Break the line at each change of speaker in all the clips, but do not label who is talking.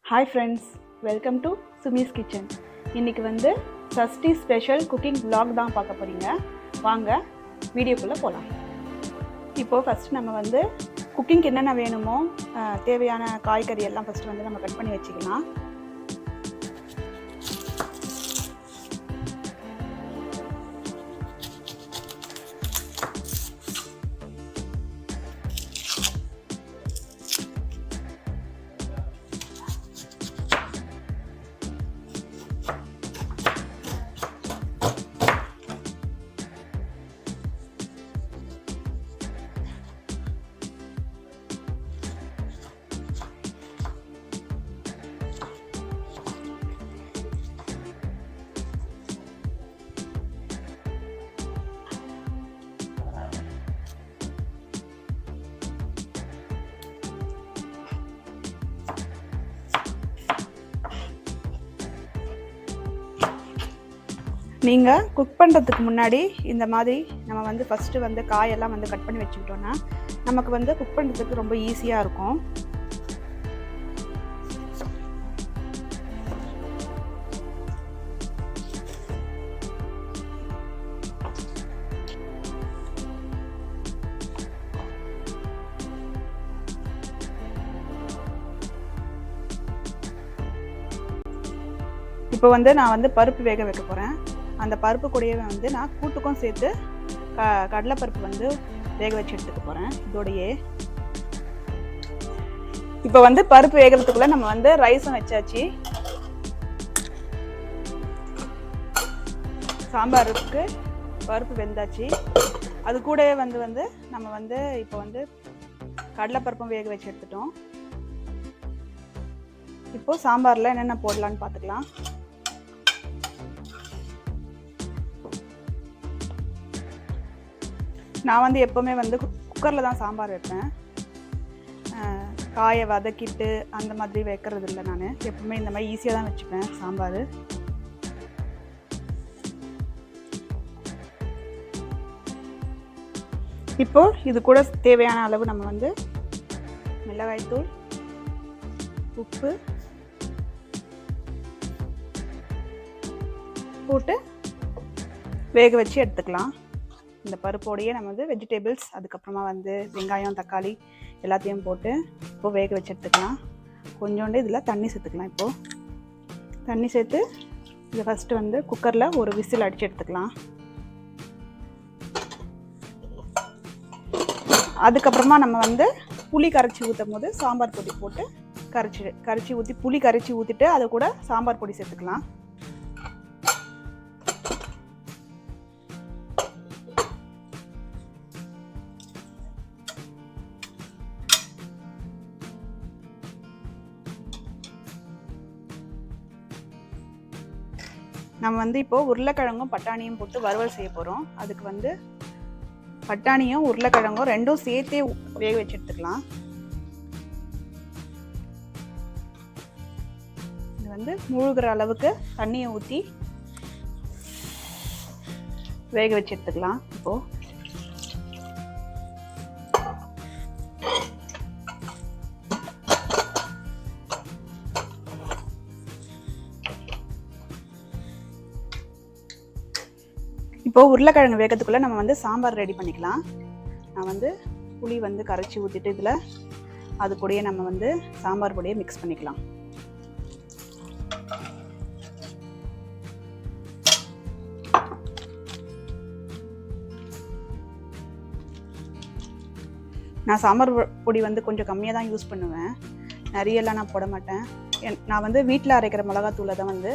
Hi friends, welcome to Sumi's Kitchen. இன்னைக்கு வந்து Sashti special cooking vlog தான் பார்க்க போறீங்க. வாங்க வீடியோக்குள்ள போலாம். இப்போ ஃபர்ஸ்ட் நம்ம வந்து குக்கிங்க்கு என்னென்ன வேணுமோ தேவையான காய்கறி எல்லாம் ஃபர்ஸ்ட் வந்து நம்ம கட் பண்ணி வச்சுக்கலாம். நீங்கள் குக் பண்ணுறதுக்கு முன்னாடி இந்த மாதிரி நம்ம வந்து ஃபஸ்ட்டு வந்து காயெல்லாம் வந்து கட் பண்ணி வச்சுக்கிட்டோன்னா நமக்கு வந்து குக் பண்ணுறதுக்கு ரொம்ப ஈஸியாக இருக்கும். இப்போ வந்து நான் வந்து பருப்பு வேக வைக்க போகிறேன். அந்த பருப்பு கூடயே வந்து நான் கூட்டுக்கும் சேர்த்து கடலைப்பருப்பு வந்து வேக வச்சு எடுத்துக்க போகிறேன் இதோடையே. இப்போ வந்து பருப்பு வேகிறதுக்குள்ள நம்ம வந்து ரைஸும் வச்சாச்சு. சாம்பாருக்கு பருப்பு வெந்தாச்சு. அது கூடவே வந்து நம்ம வந்து இப்போ வந்து கடலைப்பருப்பும் வேக வச்சு எடுத்துட்டோம். இப்போ சாம்பாரில் என்னென்ன போடலான்னு பார்த்துக்கலாம். நான் வந்து எப்போவுமே வந்து குக்கரில் தான் சாம்பார் வைப்பேன். காயை வதக்கிட்டு அந்த மாதிரி வைக்கிறது இல்லை. நான் எப்பவுமே இந்த மாதிரி ஈஸியாக தான் வச்சுப்பேன் சாம்பார். இப்போ இது கூட தேவையான அளவு நம்ம வந்து மிளகாய்த்தூள், உப்பு போட்டு வேக வச்சு எடுத்துக்கலாம். இந்த பருப்போடையே நம்ம வந்து வெஜிடபிள்ஸ், அதுக்கப்புறமா வந்து வெங்காயம், தக்காளி எல்லாத்தையும் போட்டு இப்போ வேக வச்சு எடுத்துக்கலாம். கொஞ்சோண்டு இதில் தண்ணி சேர்த்துக்கலாம். இப்போது தண்ணி சேர்த்து இதை ஃபஸ்ட்டு வந்து குக்கரில் ஒரு விசில் அடித்து எடுத்துக்கலாம். அதுக்கப்புறமா நம்ம வந்து புளி கரைச்சி ஊற்றும் போது சாம்பார் பொடி போட்டு கரைச்சி ஊற்றி புளி கரைச்சி ஊற்றிட்டு அதை கூட சாம்பார் பொடி சேர்த்துக்கலாம். நம்ம வந்து இப்போது உருளைக்கிழங்கும் பட்டாணியும் போட்டு வறுவல் செய்ய போகிறோம். அதுக்கு வந்து பட்டாணியும் உருளைக்கிழங்கும் ரெண்டும் சேர்த்தே வேக வச்சு எடுத்துக்கலாம். இது வந்து மூழ்கிற அளவுக்கு தண்ணியை ஊற்றி வேக வச்சு எடுத்துக்கலாம். இப்போது இப்போது உருளைக்கிழங்கு வேகத்துக்குள்ளே நம்ம வந்து சாம்பார் ரெடி பண்ணிக்கலாம். நான் வந்து புளி வந்து கரைச்சி ஊற்றிட்டு இதில் அது கூடயே நம்ம வந்து சாம்பார் பொடியை மிக்ஸ் பண்ணிக்கலாம். நான் சாம்பார் பொடி வந்து கொஞ்சம் கம்மியாக தான் யூஸ் பண்ணுவேன். நிறையெல்லாம் நான் போட மாட்டேன். நான் வந்து வீட்டில் அரைக்கிற மிளகாத்தூளை தான் வந்து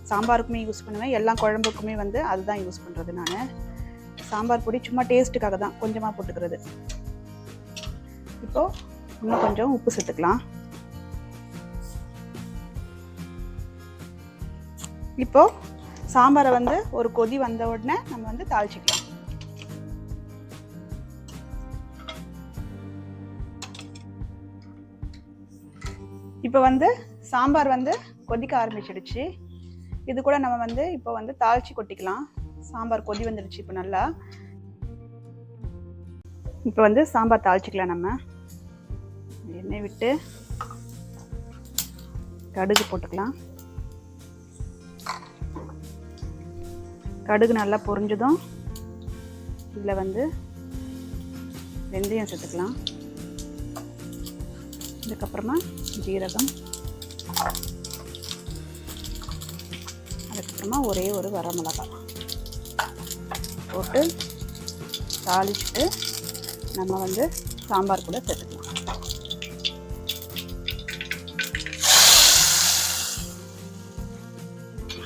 சாம்பாருக்குமே யூஸ் பண்ணுவேன். எல்லா குழம்புக்குமே வந்து அதுதான் யூஸ் பண்ணுறது. நான் சாம்பார் பொடி சும்மா டேஸ்ட்டுக்காக தான் கொஞ்சமாக போட்டுக்கிறது. இப்போது இன்னும் கொஞ்சம் உப்பு சேர்த்துக்கலாம். இப்போது சாம்பாரை வந்து ஒரு கொதி வந்த உடனே நம்ம வந்து தாளிச்சிக்கலாம். இப்போ வந்து சாம்பார் வந்து கொதிக்க ஆரம்பிச்சிடுச்சு. இது கூட நம்ம வந்து இப்போ வந்து தாளிச்சு கொட்டிக்கலாம். சாம்பார் கொதி வந்துடுச்சு. இப்போ நல்லா இப்போ வந்து சாம்பார் தாளிச்சிக்கலாம். நம்ம எண்ணெய் விட்டு கடுகு போட்டுக்கலாம். கடுகு நல்லா பொரிஞ்சதும் இதில் வந்து வெந்தயம் சேர்த்துக்கலாம். இதுக்கப்புறமா ஜீரகம், அதுக்கப்புறமா ஒரே ஒரு வரமிளகாய் போட்டு தாளிச்சுட்டு நம்ம வந்து சாம்பார் கூட சேர்த்துக்கலாம்.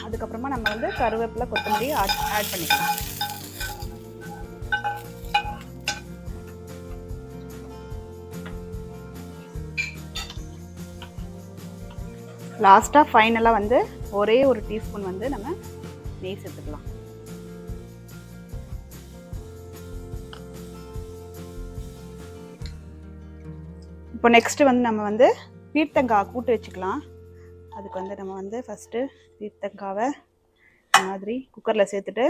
அதுக்கப்புறமா நம்ம வந்து கருவேப்பிலை, கொத்தமல்லி ஆட் பண்ணிக்கலாம். லாஸ்ட்டாக ஃபைனலாக வந்து ஒரே ஒரு டீஸ்பூன் வந்து நம்ம நெய் சேர்த்துக்கலாம். இப்போ நெக்ஸ்ட்டு வந்து நம்ம வந்து பீர்த்தங்காய் கூட்டு வச்சுக்கலாம். அதுக்கு வந்து நம்ம வந்து ஃபஸ்ட்டு பீர்த்தங்காவை இந்த மாதிரி குக்கரில் சேர்த்துட்டு,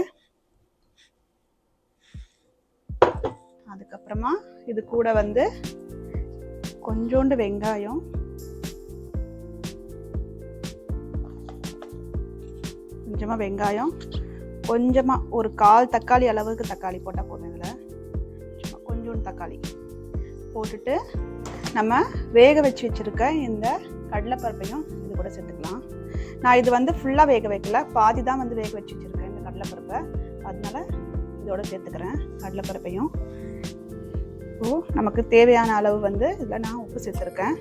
அதுக்கப்புறமா இது கூட வந்து கொஞ்சோண்டு வெங்காயம், கொஞ்சமாக ஒரு 1/4 தக்காளி அளவுக்கு தக்காளி போட்டால் போதும். இதில் சும்மா கொஞ்சோண்டு தக்காளி போட்டுட்டு நம்ம வேக வச்சு வச்சுருக்க இந்த கடலைப்பருப்பையும் இது கூட சேர்த்துக்கலாம். நான் இது வந்து ஃபுல்லாக வேக வைக்கல, பாதி தான் வந்து வேக வச்சு வச்சுருக்கேன் இந்த கடலைப்பருப்பை. அதனால இதோட சேர்த்துக்கிறேன் கடலைப்பருப்பையும். இப்போது நமக்கு தேவையான அளவு வந்து இதில் நான் உப்பு சேர்த்துருக்கேன்.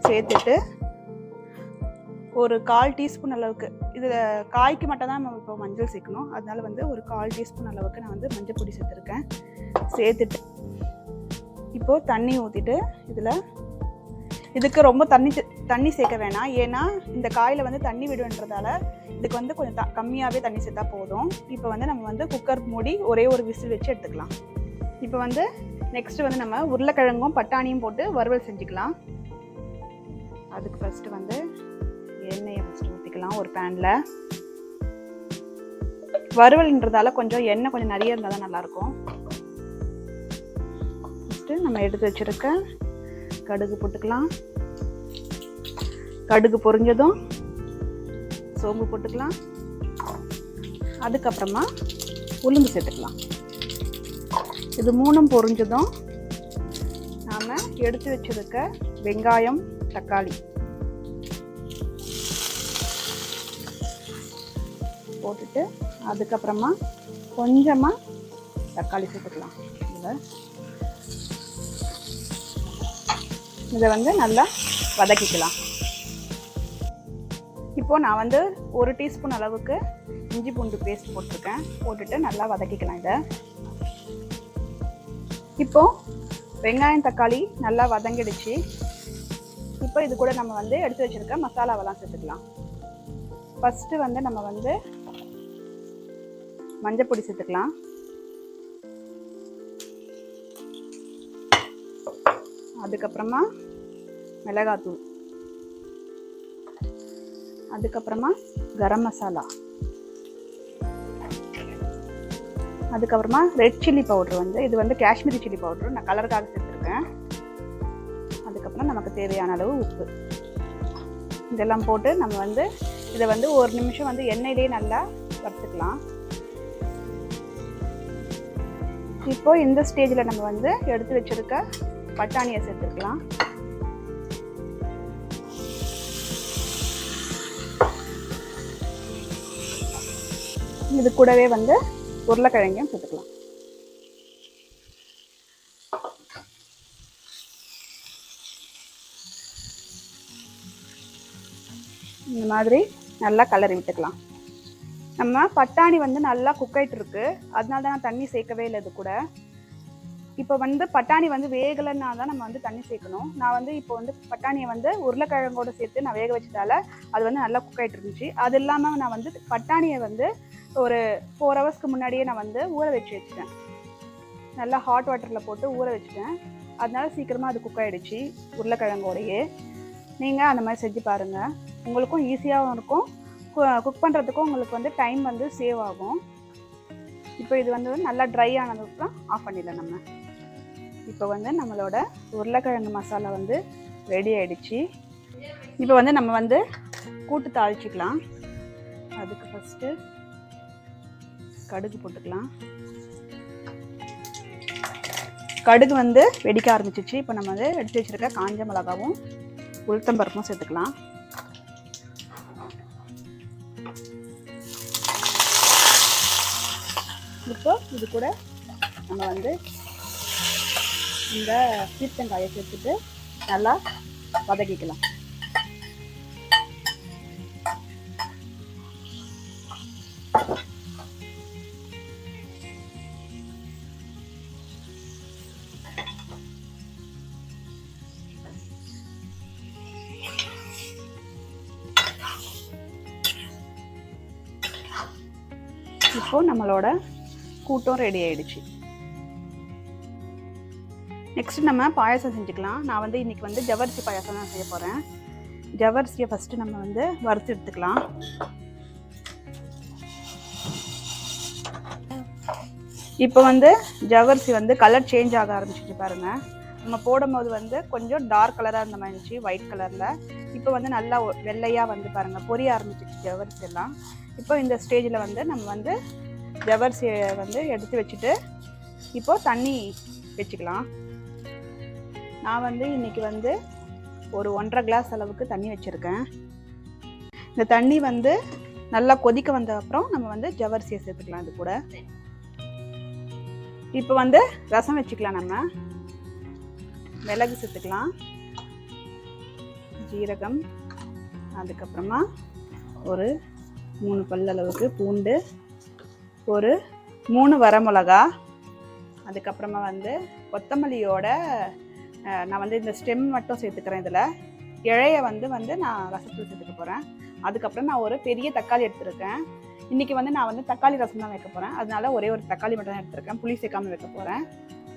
சேர்த்துட்டு ஒரு 1/4 டீஸ்பூன் அளவுக்கு, இதில் காய்க்கு மட்டும் தான் நம்ம இப்போ மஞ்சள் சேர்க்கணும். அதனால வந்து ஒரு 1/4 டீஸ்பூன் அளவுக்கு நான் வந்து மஞ்சள் பொடி சேர்த்துருக்கேன். சேர்த்துட்டு இப்போது தண்ணி ஊற்றிட்டு இதுக்கு ரொம்ப தண்ணி சேர்க்க வேணாம். ஏன்னா இந்த காயில் வந்து தண்ணி விடுன்றதால இதுக்கு வந்து கொஞ்சம் கம்மியாகவே தண்ணி சேர்த்தா போதும். இப்போ வந்து நம்ம வந்து குக்கர் மூடி ஒரே ஒரு விசில் வச்சு எடுத்துக்கலாம். இப்போ வந்து நெக்ஸ்ட்டு வந்து நம்ம உருளைக்கிழங்கும் பட்டாணியும் போட்டு வறுவல் செஞ்சுக்கலாம். அதுக்கு ஃபஸ்ட்டு வந்து எண்ணெயை ஃபஸ்ட்டு ஊற்றிக்கலாம் ஒரு பேனில். வறுவல்ன்றதால கொஞ்சம் எண்ணெய் கொஞ்சம் நிறைய இருந்தால் தான் நல்லாயிருக்கும். ஃபஸ்ட்டு நம்ம எடுத்து வச்சுருக்க கடுகு போட்டுக்கலாம். கடுகு பொரிஞ்சதும் சோம்பு போட்டுக்கலாம். அதுக்கப்புறமா உளுந்து சேர்த்துக்கலாம். இது மூணும் பொரிஞ்சதும் நாம் எடுத்து வச்சுருக்க வெங்காயம், தக்காளி போட்டுட்டு அதுக்கப்புறமா கொஞ்சமாக தக்காளி சேர்த்துக்கலாம். இதை வந்து நல்லா வதக்கிக்கலாம். இப்போது நான் வந்து 1 டீஸ்பூன் அளவுக்கு இஞ்சி பூண்டு பேஸ்ட் போட்டிருக்கேன். போட்டுட்டு நல்லா வதக்கிக்கலாம் இதை. இப்போது வெங்காயம், தக்காளி நல்லா வதங்கிடுச்சு. இப்போ இது கூட நம்ம வந்து எடுத்து வச்சுருக்க மசாலாவெல்லாம் சேர்த்துக்கலாம். ஃபஸ்ட்டு வந்து நம்ம வந்து மஞ்சள் பொடி சேர்த்துக்கலாம். அதுக்கப்புறமா மிளகாத்தூள், அதுக்கப்புறமா கரம் மசாலா, அதுக்கப்புறமா ரெட் சில்லி பவுட்ரு வந்து இது வந்து காஷ்மீரி சில்லி பவுட்ரு, நான் கலருக்காக சேர்த்துருக்கேன். அதுக்கப்புறம் நமக்கு தேவையான அளவு உப்பு இதெல்லாம் போட்டு நம்ம வந்து இதை வந்து 1 நிமிஷம் வந்து எண்ணெயிலே நல்லா வறுத்துக்கலாம். இப்போ இந்த ஸ்டேஜில் நம்ம வந்து எடுத்து வச்சிருக்க பட்டாணியை சேர்த்துக்கலாம். இது கூடவே வந்து உருளைக்கிழங்கையும் சேர்த்துக்கலாம். இந்த மாதிரி நல்லா கலரி விட்டுக்கலாம். நம்ம பட்டாணி வந்து நல்லா குக் ஆகிட்டு இருக்கு, அதனால தான் நான் தண்ணி சேர்க்கவே இல்லை இது கூட. இப்போ வந்து பட்டாணி வந்து வேகலைன்னா தான் நம்ம வந்து தண்ணி சேர்க்கணும். நான் வந்து இப்போ வந்து பட்டாணியை வந்து உருளைக்கிழங்கோடு சேர்த்து நான் வேக வச்சதால அது வந்து நல்லா குக் ஆகிட்டு இருந்துச்சு. அது இல்லாமல் நான் வந்து பட்டாணியை வந்து ஒரு 4 ஹவர்ஸ்க்கு முன்னாடியே நான் வந்து ஊற வச்சு வச்சுட்டேன். நல்லா ஹாட் வாட்டரில் போட்டு ஊற வச்சுட்டேன். அதனால சீக்கிரமாக அது குக் ஆகிடுச்சு உருளைக்கிழங்கோடையே. நீங்கள் அந்த மாதிரி செஞ்சு பாருங்கள், உங்களுக்கும் ஈஸியாகவும் இருக்கும், குக் பண்ணுறதுக்கும் உங்களுக்கு வந்து டைம் வந்து சேவ் ஆகும். இப்போ இது வந்து நல்லா ட்ரை ஆனதுக்கப்புறம் ஆஃப் பண்ணிடலாம். நம்ம இப்போ வந்து நம்மளோட உருளைக்கிழங்கு மசாலா வந்து ரெடி ஆகிடுச்சு. இப்போ வந்து நம்ம வந்து கூட்டு தாளிச்சிக்கலாம். அதுக்கு ஃபஸ்ட்டு கடுகு போட்டுக்கலாம். கடுகு வந்து வெடிக்க ஆரம்பிச்சிச்சு. இப்போ நம்ம வந்து எடுத்து வச்சுருக்க காஞ்ச மிளகாவும் உளுத்தம்பருப்பும் சேர்த்துக்கலாம். இப்போ இது கூட நம்ம வந்து இந்த பீர்க்கங்காயை சேர்த்துட்டு நல்லா வதக்கிக்கலாம். இப்போ நம்மளோட கூட்டம் ரெடி ஆயிடுச்சு. நெக்ஸ்ட் நம்ம பாயாசம் செஞ்சுக்கலாம். நான் வந்து இன்னைக்கு வந்து ஜவ்வரிசி பாயாசம் தான் செய்ய போகிறேன். ஜவ்வரிசியை ஃபஸ்ட்டு நம்ம வந்து வறுத்து எடுத்துக்கலாம். இப்போ வந்து ஜவ்வரிசி வந்து கலர் சேஞ்ச் ஆக ஆரம்பிச்சிச்சு பாருங்கள். நம்ம போடும்போது வந்து கொஞ்சம் டார்க் கலராக இருந்த மாதிரி இருந்துச்சு, ஒயிட் கலரில். இப்போ வந்து நல்லா வெள்ளையாக வந்து பாருங்கள் பொரிய ஆரம்பிச்சிச்சு ஜவ்வரிசி எல்லாம். இப்போ இந்த ஸ்டேஜில் வந்து நம்ம வந்து ஜவ்வரிசியை வந்து எடுத்து வச்சுட்டு இப்போது தண்ணி வச்சுக்கலாம். நான் வந்து இன்றைக்கி வந்து ஒரு 1.5 கிளாஸ் அளவுக்கு தண்ணி வச்சுருக்கேன். இந்த தண்ணி வந்து நல்லா கொதிக்க வந்த அப்புறம் நம்ம வந்து ஜவ்வரிசியை சேர்த்துக்கலாம். இது கூட இப்போ வந்து ரசம் வச்சுக்கலாம். நம்ம மிளகு சேர்த்துக்கலாம், ஜீரகம், அதுக்கப்புறமா ஒரு 3 பல் அளவுக்கு பூண்டு, ஒரு 3 வரமிளகா, அதுக்கப்புறமா வந்து கொத்தமல்லியோட நான் வந்து இந்த ஸ்டெம் மட்டும் சேர்த்துக்கிறேன். இதில் இழையை வந்து நான் ரசத்தில் சேர்த்துக்க போகிறேன். அதுக்கப்புறம் நான் ஒரு பெரிய தக்காளி எடுத்துருக்கேன். இன்றைக்கி வந்து நான் வந்து தக்காளி ரசம் தான் வைக்க போகிறேன். அதனால ஒரே ஒரு தக்காளி மட்டும் தான் எடுத்துருக்கேன். புளி சேர்க்காமல் வைக்க போகிறேன்.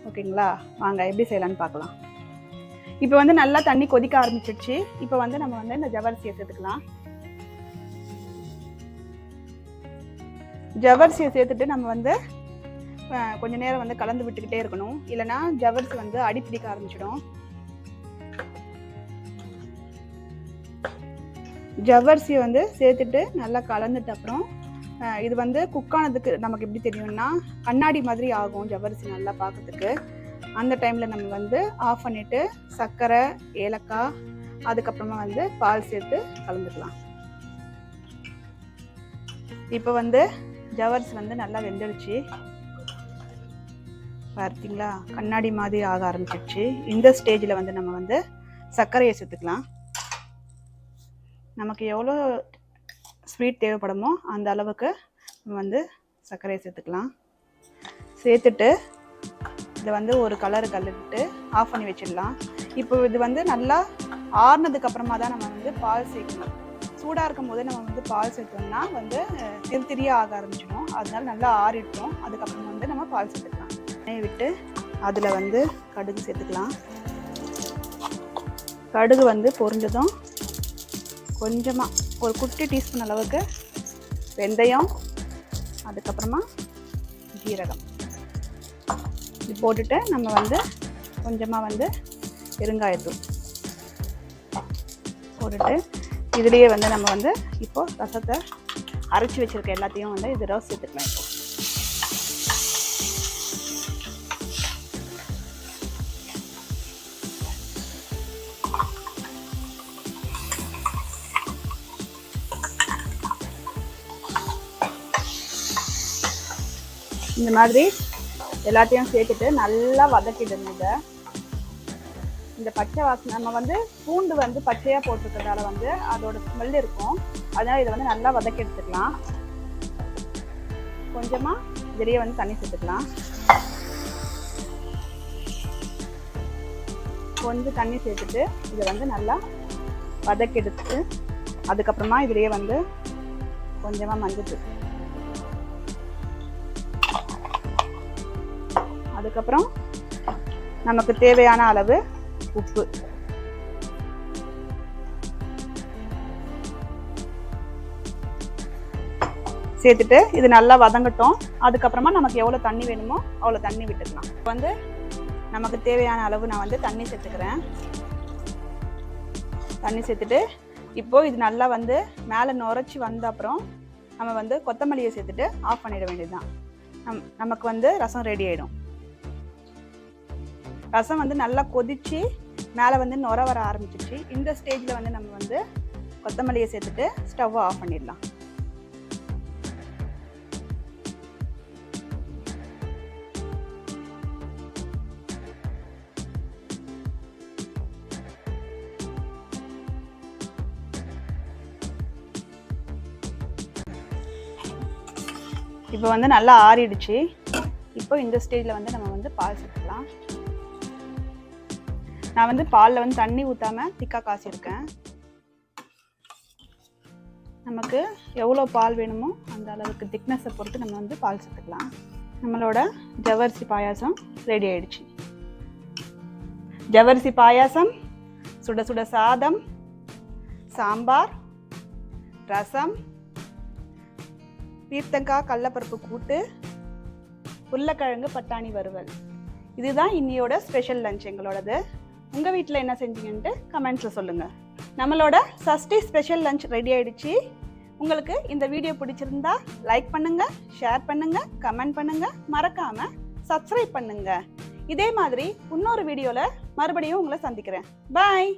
ஓகேங்களா? வாங்க எப்படி செய்யலான்னு பார்க்கலாம். இப்போ வந்து நல்லா தண்ணி கொதிக்க ஆரம்பிச்சிடுச்சு. இப்போ வந்து நம்ம வந்து இந்த ஜவ்வரிசியை சேர்த்துக்கலாம். ஜவ்வரிசியை சேர்த்துட்டு நம்ம வந்து கொஞ்ச நேரம் வந்து கலந்து விட்டுக்கிட்டே இருக்கணும். இல்லைன்னா ஜவ்வரிசி வந்து அடிப்பிடிக்க ஆரம்பிச்சிடும். ஜவ்வரிசியை வந்து சேர்த்துட்டு நல்லா கலந்துட்டு அப்புறம் இது வந்து குக்கானதுக்கு நமக்கு எப்படி தெரியும்னா கண்ணாடி மாதிரி ஆகும் ஜவ்வரிசி நல்லா பார்க்கறதுக்கு. அந்த டைமில் நம்ம வந்து ஆஃப் பண்ணிவிட்டு சர்க்கரை, ஏலக்காய், அதுக்கப்புறமா வந்து பால் சேர்த்து கலந்துக்கலாம். இப்போ வந்து ஜவ்வரிசி வந்து நல்லா வெந்துடுச்சு பார்த்தீங்களா, கண்ணாடி மாதிரி ஆக ஆரம்பிச்சிடுச்சு. இந்த ஸ்டேஜில் வந்து நம்ம வந்து சர்க்கரையை சேர்த்துக்கலாம். நமக்கு எவ்வளோ ஸ்வீட் தேவைப்படுமோ அந்த அளவுக்கு நம்ம வந்து சர்க்கரையை சேர்த்துக்கலாம். சேர்த்துட்டு இதை வந்து ஒரு கலந்துட்டு ஆஃப் பண்ணி வச்சிடலாம். இப்போ இது வந்து நல்லா ஆறுனதுக்கு அப்புறமா தான் நம்ம வந்து பால் சேர்க்கணும். சூடாக இருக்கும் போது நம்ம வந்து பால் சேர்த்தோம்னா வந்து திரியாக ஆக ஆரம்பிச்சிடும். அதனால நல்லா ஆறிட்டோம். அதுக்கப்புறம் வந்து நம்ம பால் சேர்த்துக்கலாம். எண்ணெயை விட்டு அதில் வந்து கடுகு சேர்த்துக்கலாம். கடுகு வந்து பொரிஞ்சதும் கொஞ்சமாக ஒரு குட்டி டீஸ்பூன் அளவுக்கு வெந்தயம், அதுக்கப்புறமா ஜீரகம் இது போட்டுட்டு நம்ம வந்து கொஞ்சமாக வந்து பெருங்காயத்தூள் போட்டுட்டு இதுலேயே வந்து நம்ம வந்து இப்போது ரசத்தை அரைச்சி வச்சுருக்க எல்லாத்தையும் வந்து இது ரஸ் சேர்த்துக்கலாம். இப்போ இந்த மாதிரி எல்லாத்தையும் சேர்த்துட்டு நல்லா வதக்கிடுங்க. இந்த பச்சை வாசனை நம்ம வந்து பூண்டு வந்து பச்சையாக போட்டுருக்கிறதால வந்து அதோட ஸ்மெல் இருக்கும். அதனால் இதை வந்து நல்லா வதக்கி எடுத்துக்கலாம். கொஞ்சமாக இதுலேயே வந்து தண்ணி சேர்த்துக்கலாம். கொஞ்சம் தண்ணி சேர்த்துட்டு இதை வந்து நல்லா வதக்கி எடுத்து அதுக்கப்புறமா இதுலேயே வந்து கொஞ்சமாக மஞ்சள், அதுக்கப்புறம் நமக்கு தேவையான அளவு உப்பு, சேர்த்துட்டு இது நல்லா வதங்கட்டும். அதுக்கப்புறமா நமக்கு எவ்வளோ தண்ணி வேணுமோ அவ்வளோ தண்ணி விட்டுக்கலாம். வந்து நமக்கு தேவையான அளவு நான் வந்து தண்ணி சேர்த்துக்கிறேன். தண்ணி சேர்த்துட்டு இப்போது இது நல்லா வந்து மேலே நுரைச்சி வந்த அப்புறம் நம்ம வந்து கொத்தமல்லியை சேர்த்துட்டு ஆஃப் பண்ணிட வேண்டியது தான். நமக்கு வந்து ரசம் ரெடி ஆகிடும். ரசம் வந்து நல்லா கொதித்து மேலே வந்து நுரை வர ஆரம்பிச்சிச்சு. இந்த ஸ்டேஜில் வந்து நம்ம வந்து கொத்தமல்லியை சேர்த்துட்டு ஸ்டவ்வை ஆஃப் பண்ணிடலாம். இப்போ வந்து நல்லா ஆறிடுச்சு. இப்போ இந்த ஸ்டேஜில் வந்து நம்ம வந்து பால் சேர்த்துக்கலாம். நான் வந்து பாலில் வந்து தண்ணி ஊற்றாமல் திக்காக காய்ச்சிருக்கேன். நமக்கு எவ்வளோ பால் வேணுமோ அந்த அளவுக்கு திக்னஸை பொறுத்து நம்ம வந்து பால் சேர்த்துக்கலாம். நம்மளோட ஜவ்வரிசி பாயாசம் ரெடி ஆயிடுச்சு. ஜவ்வரிசி பாயாசம், சுட சுட சாதம், சாம்பார், ரசம், பீர்த்தங்காய் கடலைப்பருப்பு கூட்டு, உருளைக்கிழங்கு பட்டாணி வறுவல். இதுதான் இன்னையோட ஸ்பெஷல் லஞ்ச் எங்களோடது. உங்கள் வீட்டில் என்ன செஞ்சீங்கன்ட்டு கமெண்ட்ஸில் சொல்லுங்கள். நம்மளோட சஷ்டி ஸ்பெஷல் லஞ்ச் ரெடி ஆகிடுச்சு. உங்களுக்கு இந்த வீடியோ பிடிச்சிருந்தா லைக் பண்ணுங்கள், ஷேர் பண்ணுங்கள், கமெண்ட் பண்ணுங்கள், மறக்காமல் சப்ஸ்கிரைப் பண்ணுங்கள். இதே மாதிரி இன்னொரு வீடியோவில் மறுபடியும் உங்களை சந்திக்கிறேன். பாய்.